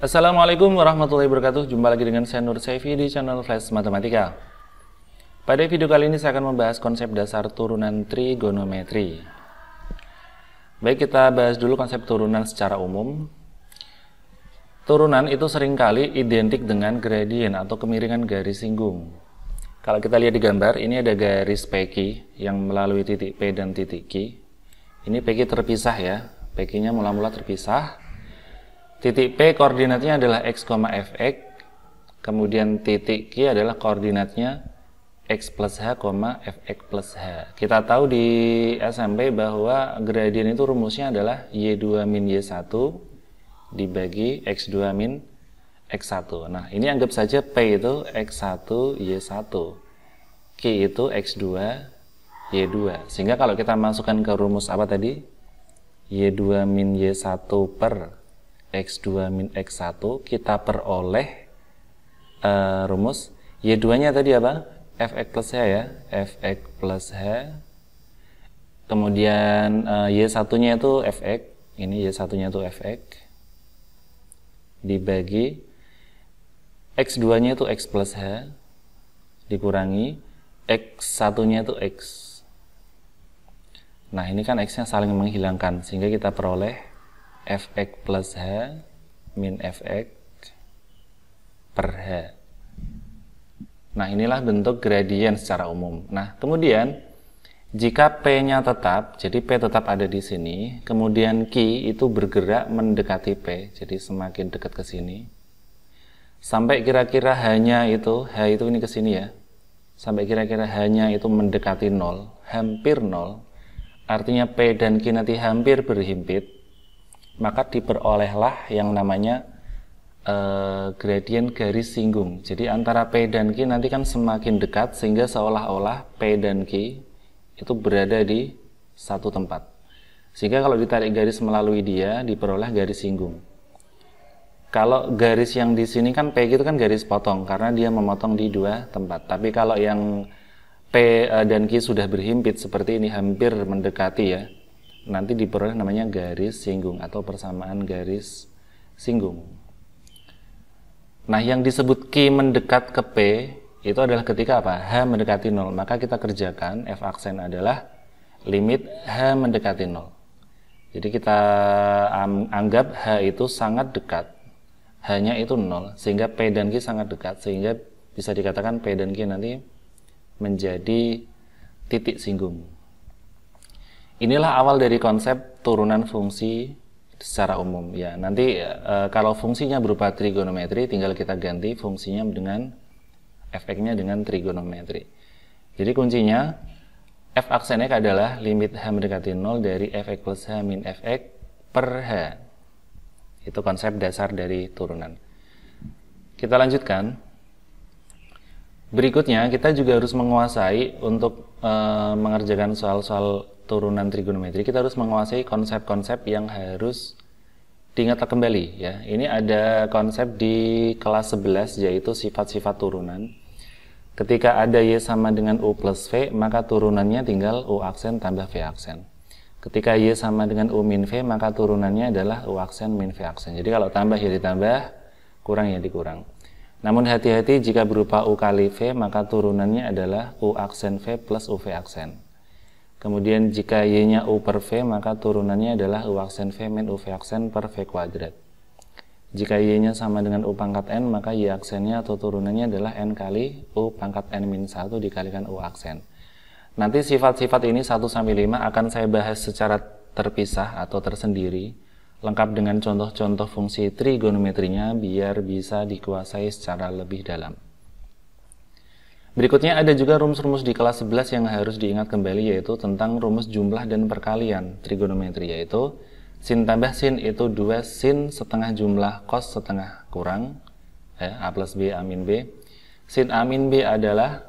Assalamualaikum warahmatullahi wabarakatuh. Jumpa lagi dengan saya Nur Saifi di channel Flash Matematika. Pada video kali ini saya akan membahas konsep dasar turunan trigonometri. Baik, kita bahas dulu konsep turunan secara umum. Turunan itu seringkali identik dengan gradien atau kemiringan garis singgung. Kalau kita lihat di gambar, ini ada garis PQ yang melalui titik P dan titik Q. Ini PQ terpisah ya, PQ-nya mula-mula terpisah. Titik P koordinatnya adalah x, fx, kemudian titik Q adalah koordinatnya x plus h, fx plus h. Kita tahu di SMP bahwa gradien itu rumusnya adalah y2 min y1 dibagi x2 min x1. Nah, ini anggap saja P itu x1 y1, Q itu x2 y2. Sehingga kalau kita masukkan ke rumus apa tadi? y2 min y1 per x2 min x1, kita peroleh rumus y2 nya tadi apa? Fx plus h ya, Fx plus h, kemudian y1 nya itu fx, ini y1 nya itu fx dibagi x2 nya itu x plus h dikurangi x1 nya itu x. Nah, ini kan x nya saling menghilangkan sehingga kita peroleh fx plus h min fx per h. Nah, inilah bentuk gradien secara umum. Nah, kemudian jika P-nya tetap, jadi P tetap ada di sini, kemudian Q itu bergerak mendekati P, jadi semakin dekat ke sini, sampai kira-kira H-nya itu, H itu ini ke sini ya, sampai kira-kira H-nya itu mendekati 0, hampir 0, artinya P dan Q nanti hampir berhimpit, maka diperolehlah yang namanya gradien garis singgung. Jadi antara P dan Q nanti kan semakin dekat sehingga seolah-olah P dan Q itu berada di satu tempat. Sehingga kalau ditarik garis melalui dia diperoleh garis singgung. Kalau garis yang di sini kan P itu kan garis potong karena dia memotong di dua tempat. Tapi kalau yang P dan Q sudah berhimpit seperti ini hampir mendekati ya, nanti diperoleh namanya garis singgung atau persamaan garis singgung. Nah, yang disebut Q mendekat ke P itu adalah ketika apa? H mendekati 0. Maka kita kerjakan F aksen adalah limit H mendekati 0. Jadi kita anggap H itu sangat dekat. H-nya itu 0 sehingga P dan Q sangat dekat sehingga bisa dikatakan P dan Q nanti menjadi titik singgung. Inilah awal dari konsep turunan fungsi secara umum ya. Nanti kalau fungsinya berupa trigonometri tinggal kita ganti fungsinya dengan fx-nya dengan trigonometri. Jadi kuncinya f aksen x adalah limit h mendekati 0 dari fx plus h min fx per h. Itu konsep dasar dari turunan. Kita lanjutkan. Berikutnya kita juga harus menguasai untuk mengerjakan soal-soal turunan trigonometri, kita harus menguasai konsep-konsep yang harus diingat kembali ya. Ini ada konsep di kelas 11 yaitu sifat-sifat turunan. Ketika ada y sama dengan u plus v, maka turunannya tinggal u aksen tambah v aksen. Ketika y sama dengan u min v, maka turunannya adalah u aksen min v aksen. Jadi kalau tambah ya ditambah, kurang ya dikurang. Namun hati-hati jika berupa u kali v, maka turunannya adalah u aksen v plus u v aksen. Kemudian jika y-nya u per v, maka turunannya adalah u aksen v min u v aksen per v kuadrat. Jika y-nya sama dengan u pangkat n, maka y aksennya atau turunannya adalah n kali u pangkat n min 1 dikalikan u aksen. Nanti sifat-sifat ini 1-5 akan saya bahas secara terpisah atau tersendiri, lengkap dengan contoh-contoh fungsi trigonometrinya biar bisa dikuasai secara lebih dalam. Berikutnya ada juga rumus-rumus di kelas 11 yang harus diingat kembali, yaitu tentang rumus jumlah dan perkalian trigonometri, yaitu sin tambah sin itu 2 sin setengah jumlah cos setengah kurang A plus B A min B. Sin A min B adalah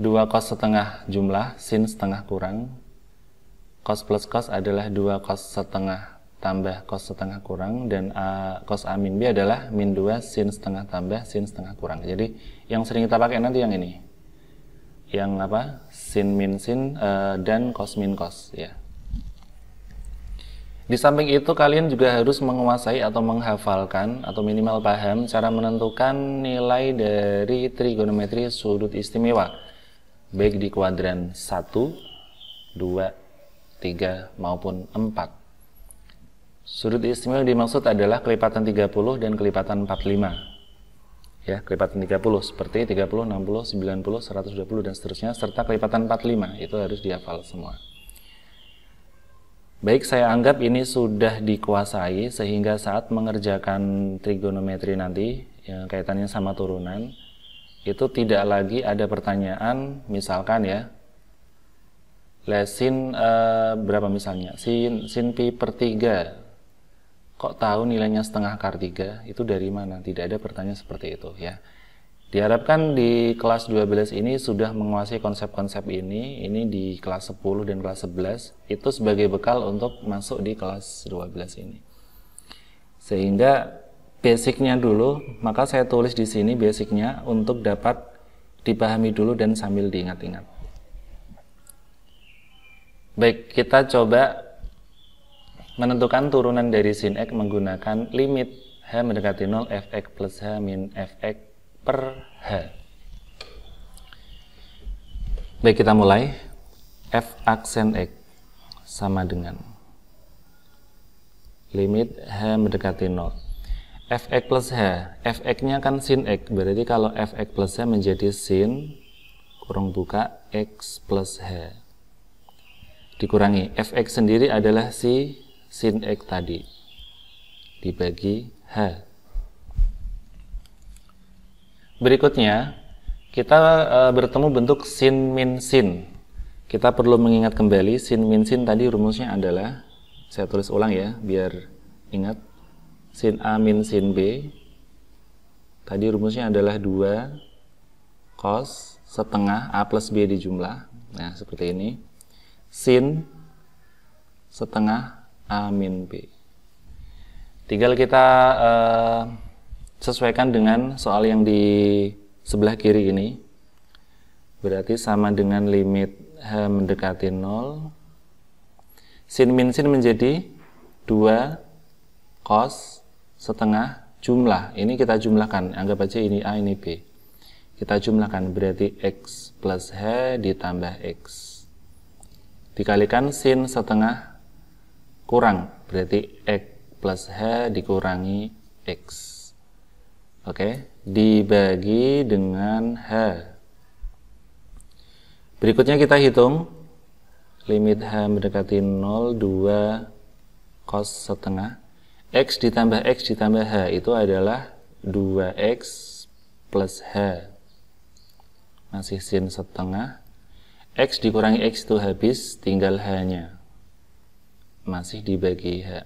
2 cos setengah jumlah sin setengah kurang. Cos plus cos adalah 2 cos setengah tambah cos setengah kurang, dan cos A min B adalah min 2 sin setengah tambah sin setengah kurang. Jadi yang sering kita pakai nanti yang ini, yang apa, sin min sin dan cos min cos ya. Di samping itu kalian juga harus menguasai atau menghafalkan atau minimal paham cara menentukan nilai dari trigonometri sudut istimewa baik di kuadran 1, 2, 3 maupun 4. Sudut istimewa dimaksud adalah kelipatan 30 dan kelipatan 45. Ya, kelipatan 30 seperti 30, 60, 90, 120 dan seterusnya, serta kelipatan 45 itu harus dihafal semua. Baik, saya anggap ini sudah dikuasai sehingga saat mengerjakan trigonometri nanti yang kaitannya sama turunan itu tidak lagi ada pertanyaan misalkan ya, sin berapa misalnya, sin pi per 3 kok tahu nilainya setengah akar 3 itu dari mana? Tidak ada pertanyaan seperti itu ya. Diharapkan di kelas 12 ini sudah menguasai konsep-konsep ini di kelas 10 dan kelas 11 itu sebagai bekal untuk masuk di kelas 12 ini. Sehingga basicnya dulu, maka saya tulis di sini basicnya untuk dapat dipahami dulu dan sambil diingat-ingat. Baik, kita coba menentukan turunan dari sin x menggunakan limit h mendekati 0 fx plus h min fx per h. Baik, kita mulai. F aksen x sama dengan limit h mendekati 0. Fx plus h, fx nya kan sin x, berarti kalau fx plus h menjadi sin kurung buka x plus h dikurangi fx sendiri adalah si sin x tadi dibagi h. Berikutnya kita bertemu bentuk sin min sin. Kita perlu mengingat kembali sin min sin tadi rumusnya adalah, saya tulis ulang ya biar ingat, sin a min sin b tadi rumusnya adalah 2 cos setengah a plus b dijumlah. Nah seperti ini, sin setengah a min b. Tinggal kita sesuaikan dengan soal yang di sebelah kiri ini, berarti sama dengan limit h mendekati 0, sin min sin menjadi 2 cos setengah jumlah, ini kita jumlahkan, anggap aja ini a ini b, kita jumlahkan berarti x plus h ditambah x dikalikan sin setengah kurang, berarti x plus h dikurangi x. Oke, dibagi dengan h. Berikutnya kita hitung limit h mendekati 0, 2 cos setengah x ditambah h itu adalah 2x plus h, masih sin setengah, x dikurangi x itu habis, tinggal h nya masih dibagi h.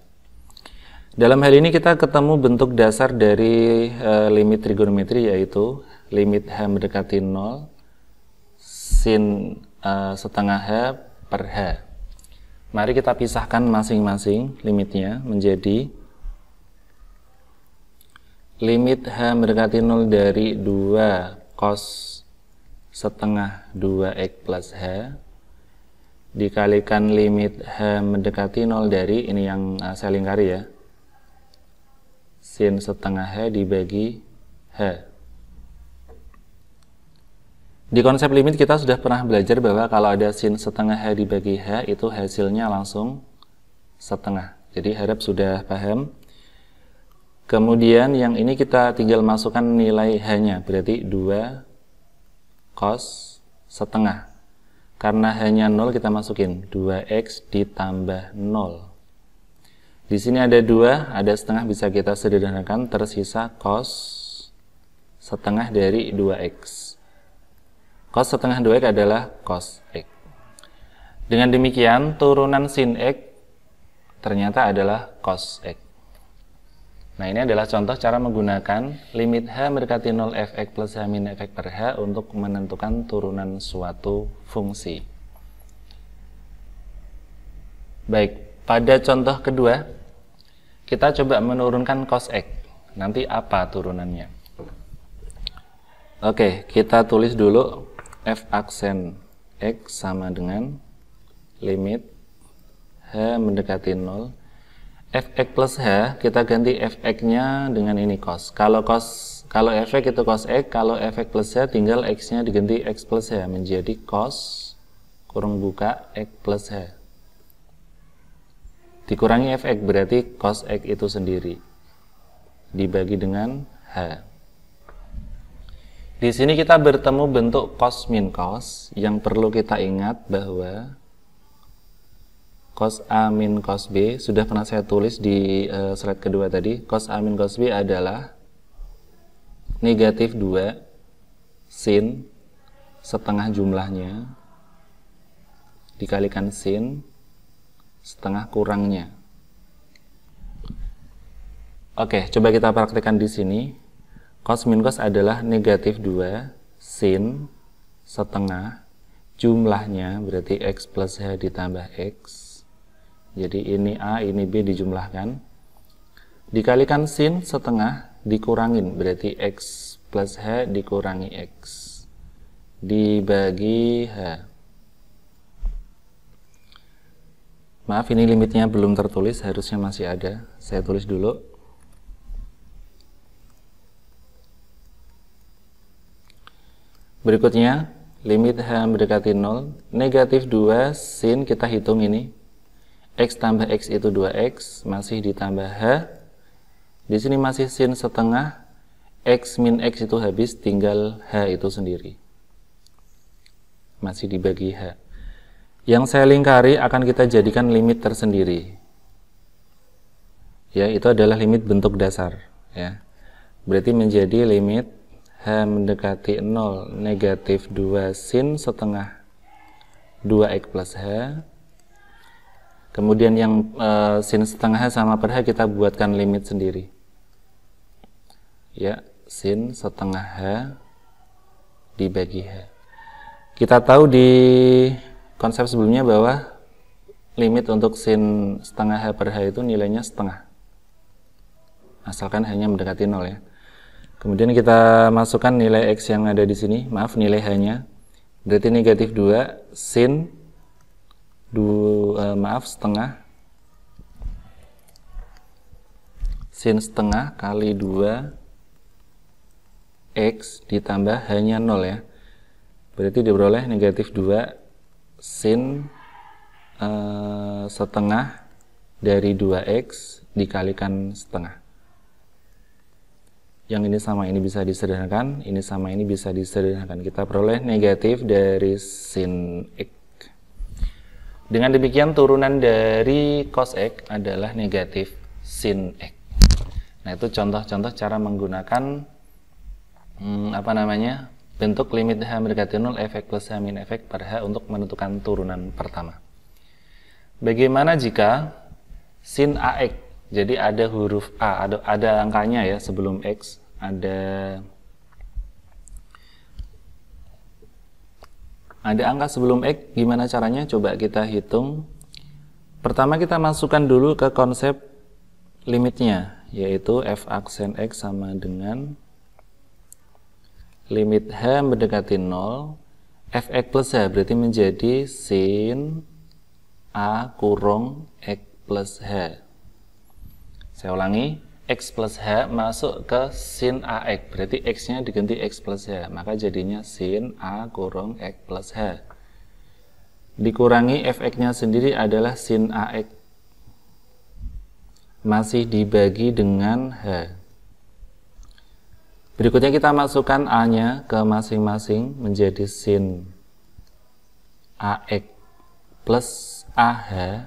Dalam hal ini kita ketemu bentuk dasar dari limit trigonometri, yaitu limit h mendekati 0 sin setengah h per h. Mari kita pisahkan masing-masing limitnya menjadi limit h mendekati 0 dari 2 cos setengah 2x plus h dikalikan limit h mendekati 0 dari, ini yang saya lingkari ya, sin setengah h dibagi h. Di konsep limit kita sudah pernah belajar bahwa kalau ada sin setengah h dibagi h itu hasilnya langsung setengah. Jadi harap sudah paham. Kemudian yang ini kita tinggal masukkan nilai h-nya, berarti 2 cos setengah. Karena hanya 0 kita masukin 2x ditambah 0. Di sini ada 2, ada setengah bisa kita sederhanakan, tersisa cos setengah dari 2x. Cos setengah 2x adalah cos x. Dengan demikian turunan sin x ternyata adalah cos x. Nah, ini adalah contoh cara menggunakan limit h mendekati 0 fx plus h min fx per h untuk menentukan turunan suatu fungsi. Baik, pada contoh kedua, kita coba menurunkan cos x. Nanti apa turunannya? Oke, kita tulis dulu f aksen x sama dengan limit h mendekati 0. fx plus h, kita ganti fx-nya dengan ini cos. Kalau fx itu cos x, kalau fx plus h tinggal x-nya diganti x plus h menjadi cos kurung buka x plus h. Dikurangi fx berarti cos x itu sendiri dibagi dengan h. Di sini kita bertemu bentuk cos min cos. Yang perlu kita ingat bahwa cos A min cos B sudah pernah saya tulis di slide kedua tadi. Cos A min cos B adalah negatif 2 sin setengah jumlahnya dikalikan sin setengah kurangnya. Oke, coba kita praktekkan di sini. Cos min cos adalah negatif 2 sin setengah jumlahnya berarti x plus h ditambah x. Jadi ini A, ini B dijumlahkan. Dikalikan sin setengah dikurangin berarti x plus h dikurangi x dibagi h. Maaf, ini limitnya belum tertulis, harusnya masih ada. Saya tulis dulu. Berikutnya, limit h mendekati 0, negatif 2 sin, kita hitung ini. X tambah X itu 2X, masih ditambah H. Di sini masih sin setengah, X min X itu habis, tinggal H itu sendiri. Masih dibagi H. Yang saya lingkari akan kita jadikan limit tersendiri. Ya, itu adalah limit bentuk dasar. Ya. Berarti menjadi limit H mendekati 0, negatif 2 sin setengah 2X plus H. Kemudian yang sin setengah H sama per H kita buatkan limit sendiri. Ya, sin setengah H dibagi H. Kita tahu di konsep sebelumnya bahwa limit untuk sin setengah H per H itu nilainya setengah. Asalkan hanya mendekati 0 ya. Kemudian kita masukkan nilai X yang ada di sini, maaf nilai H-nya. Berarti negatif 2 sin setengah sin setengah kali 2 X ditambah hanya 0 ya. Berarti diperoleh negatif 2 sin setengah dari 2X dikalikan setengah. Yang ini sama ini bisa disederhanakan, ini sama ini bisa disederhanakan. Kita peroleh negatif dari sin X. Dengan demikian turunan dari cos X adalah negatif sin X. Nah, itu contoh-contoh cara menggunakan bentuk limit H mendekati 0 fx plus H min fx per H untuk menentukan turunan pertama. Bagaimana jika sin AX, jadi ada huruf A, ada angkanya ya sebelum X, ada angka sebelum X, gimana caranya? Coba kita hitung. Pertama kita masukkan dulu ke konsep limitnya, yaitu f aksen X sama dengan limit H mendekati 0, fx plus H, berarti menjadi sin A kurung X plus H. Saya ulangi, X plus H masuk ke sin AX, berarti X-nya diganti X plus H, maka jadinya sin A kurung X plus H. Dikurangi fx-nya sendiri adalah sin AX, masih dibagi dengan H. Berikutnya kita masukkan A-nya ke masing-masing menjadi sin AX plus AH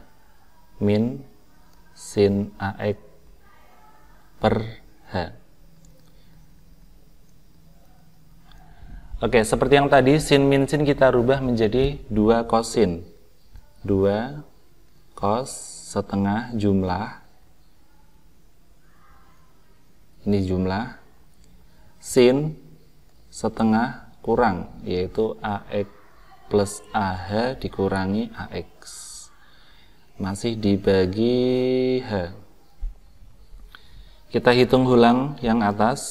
min sin AX per H. Oke, seperti yang tadi, sin min sin kita rubah menjadi 2 kosin. 2 cos setengah jumlah. Ini jumlah. Sin setengah kurang, yaitu AX plus AH dikurangi AX. Masih dibagi H. Kita hitung ulang yang atas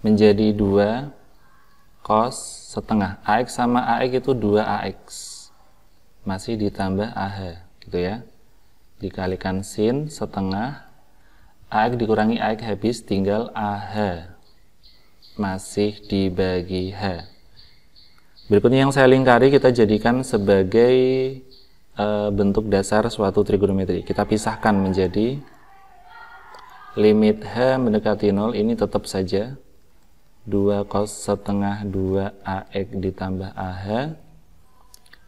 menjadi 2 cos setengah. AX sama AX itu 2AX. Masih ditambah AH, gitu ya. dikalikan sin setengah AX dikurangi AX habis tinggal AH masih dibagi H. Berikutnya yang saya lingkari kita jadikan sebagai bentuk dasar suatu trigonometri. Kita pisahkan menjadi limit H mendekati 0 ini tetap saja 2 cos setengah 2 AX ditambah AH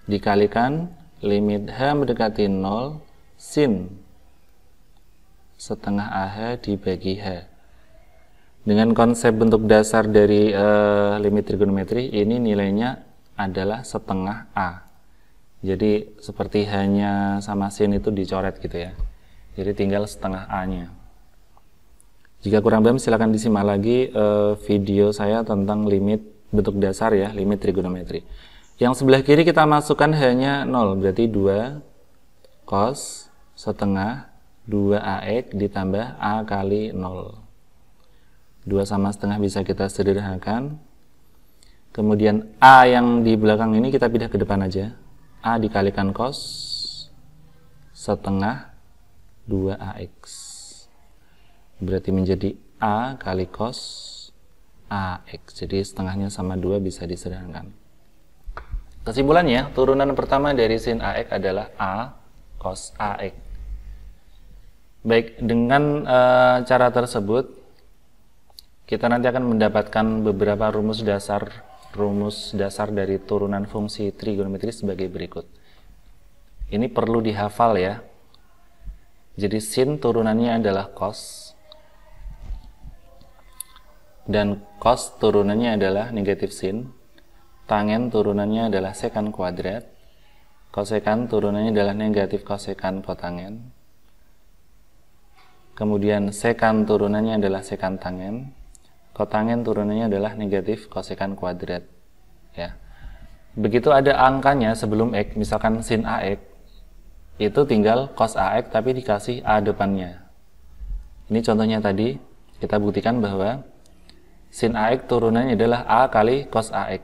dikalikan limit H mendekati 0 sin setengah AH dibagi H. Dengan konsep bentuk dasar dari limit trigonometri ini nilainya adalah setengah A. Jadi seperti hanya sama sin itu dicoret gitu ya. Jadi tinggal setengah A nya. Jika kurang paham silakan disimak lagi video saya tentang limit bentuk dasar ya, limit trigonometri. Yang sebelah kiri kita masukkan hanya 0, berarti 2 cos setengah 2AX ditambah A kali 0. 2 sama setengah bisa kita sederhanakan. Kemudian A yang di belakang ini kita pindah ke depan aja. A dikalikan cos setengah 2AX. Berarti menjadi A kali cos AX. Jadi setengahnya sama 2 bisa disederhanakan. Kesimpulannya, turunan pertama dari sin AX adalah A cos AX. Baik, dengan cara tersebut kita nanti akan mendapatkan beberapa rumus dasar dari turunan fungsi trigonometri sebagai berikut. Ini perlu dihafal ya. Jadi sin turunannya adalah cos dan cos turunannya adalah negatif sin. Tangen turunannya adalah sekan kuadrat. Kosekan turunannya adalah negatif kosekan kotangen. Kemudian sekan turunannya adalah sekan tangen. Kotangen turunannya adalah negatif kosekan kuadrat ya. Begitu ada angkanya sebelum X, misalkan sin AX itu tinggal cos AX tapi dikasih A depannya. Ini contohnya tadi kita buktikan bahwa sin AX turunannya adalah A kali cos AX.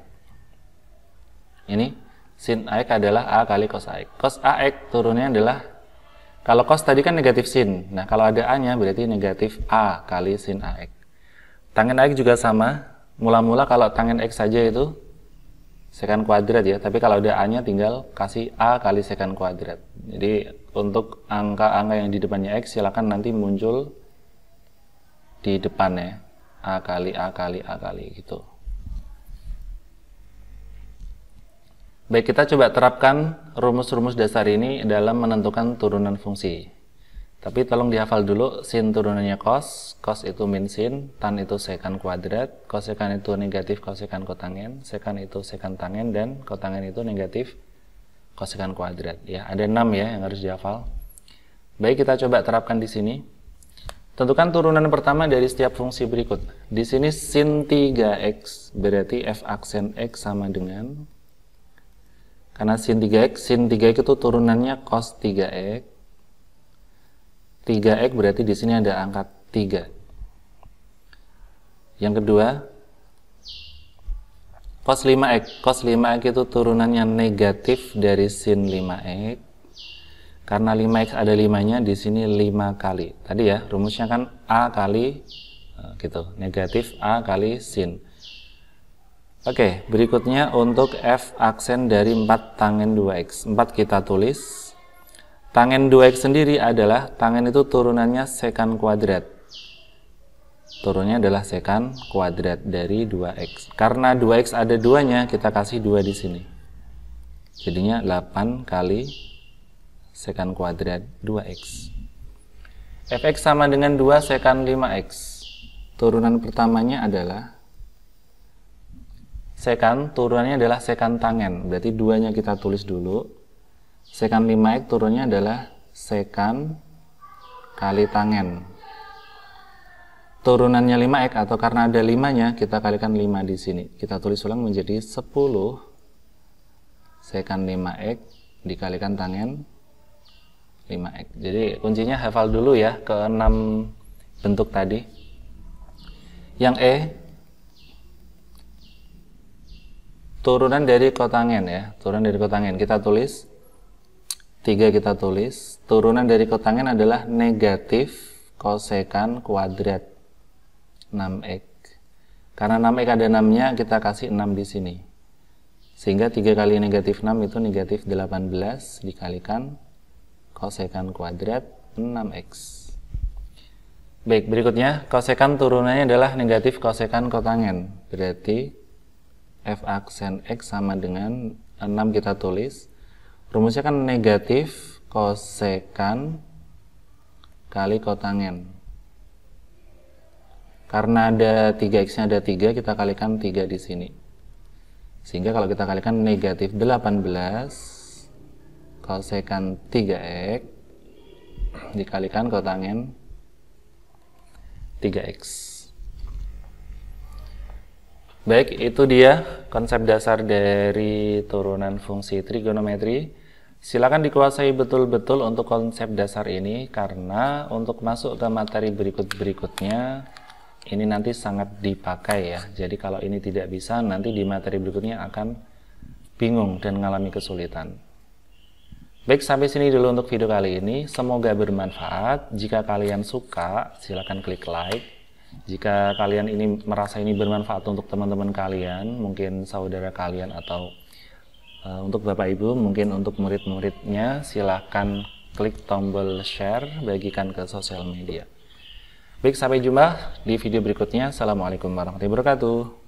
Ini sin AX adalah A kali cos AX. Cos AX turunannya adalah, kalau cos tadi kan negatif sin, nah kalau ada A nya berarti negatif A kali sin AX. Tangen AX juga sama, mula-mula kalau tangen X saja itu sekan kuadrat ya, tapi kalau ada A-nya tinggal kasih A kali sekan kuadrat. Jadi untuk angka-angka yang di depannya X silakan nanti muncul di depannya A kali A kali A kali gitu. Baik, kita coba terapkan rumus-rumus dasar ini dalam menentukan turunan fungsi. Tapi tolong dihafal dulu, sin turunannya cos, cos itu min sin, tan itu sekan kuadrat, kosekan itu negatif kosekan kotangen, sekan itu sekan tangen, dan kotangen itu negatif kosekan kuadrat. Ya, ada 6 ya yang harus dihafal. Baik, kita coba terapkan di sini. Tentukan turunan pertama dari setiap fungsi berikut. Di sini sin 3x berarti f aksen x sama dengan, karena sin 3x itu turunannya cos 3x. 3x berarti di sini ada angka 3. Yang kedua, cos 5x. Cos 5x itu turunannya negatif dari sin 5x. Karena 5x ada 5-nya, di sini 5 kali. Tadi ya, rumusnya kan A kali gitu, negatif A kali sin. Oke, berikutnya untuk f aksen dari 4 tangen 2x. 4 kita tulis. Tangen 2x sendiri adalah, tangen itu turunannya sekan kuadrat. Turunnya adalah sekan kuadrat dari 2x. Karena 2x ada 2-nya, kita kasih 2 di sini. Jadinya 8 kali sekan kuadrat 2x. Fx sama dengan 2 sekan 5x. Turunan pertamanya adalah sekan, turunannya adalah sekan tangen. Berarti 2-nya kita tulis dulu. Sekan 5x turunnya adalah sekan kali tangen. Turunannya 5x, atau karena ada 5-nya kita kalikan 5 di sini. Kita tulis ulang menjadi 10 sekan 5x dikalikan tangen 5x. Jadi kuncinya hafal dulu ya ke 6 bentuk tadi. Yang E, turunan dari kotangen ya. Turunan dari kotangen kita tulis 3 kita tulis. Turunan dari kotangen adalah negatif kosekan kuadrat 6x. Karena 6x ada 6-nya, kita kasih 6 di sini. Sehingga 3 kali negatif 6 itu negatif 18 dikalikan kosekan kuadrat 6x. Baik, berikutnya kosekan turunannya adalah negatif kosekan kotangen. Berarti f aksen x sama dengan 6 kita tulis. Rumusnya kan negatif kosekan kali kotangen. Karena ada 3x-nya ada 3, kita kalikan 3 di sini. Sehingga kalau kita kalikan negatif 18 kosekan 3x dikalikan kotangen 3x. Baik, itu dia konsep dasar dari turunan fungsi trigonometri. Silakan dikuasai betul-betul untuk konsep dasar ini, karena untuk masuk ke materi berikut-berikutnya ini nanti sangat dipakai ya. Jadi kalau ini tidak bisa, nanti di materi berikutnya akan bingung dan mengalami kesulitan. Baik, sampai sini dulu untuk video kali ini. Semoga bermanfaat. Jika kalian suka, silakan klik like. Jika kalian ini merasa ini bermanfaat untuk teman-teman kalian, mungkin saudara kalian atau untuk Bapak Ibu, mungkin untuk murid-muridnya, silakan klik tombol share, bagikan ke sosial media. Baik, sampai jumpa di video berikutnya. Assalamualaikum warahmatullahi wabarakatuh.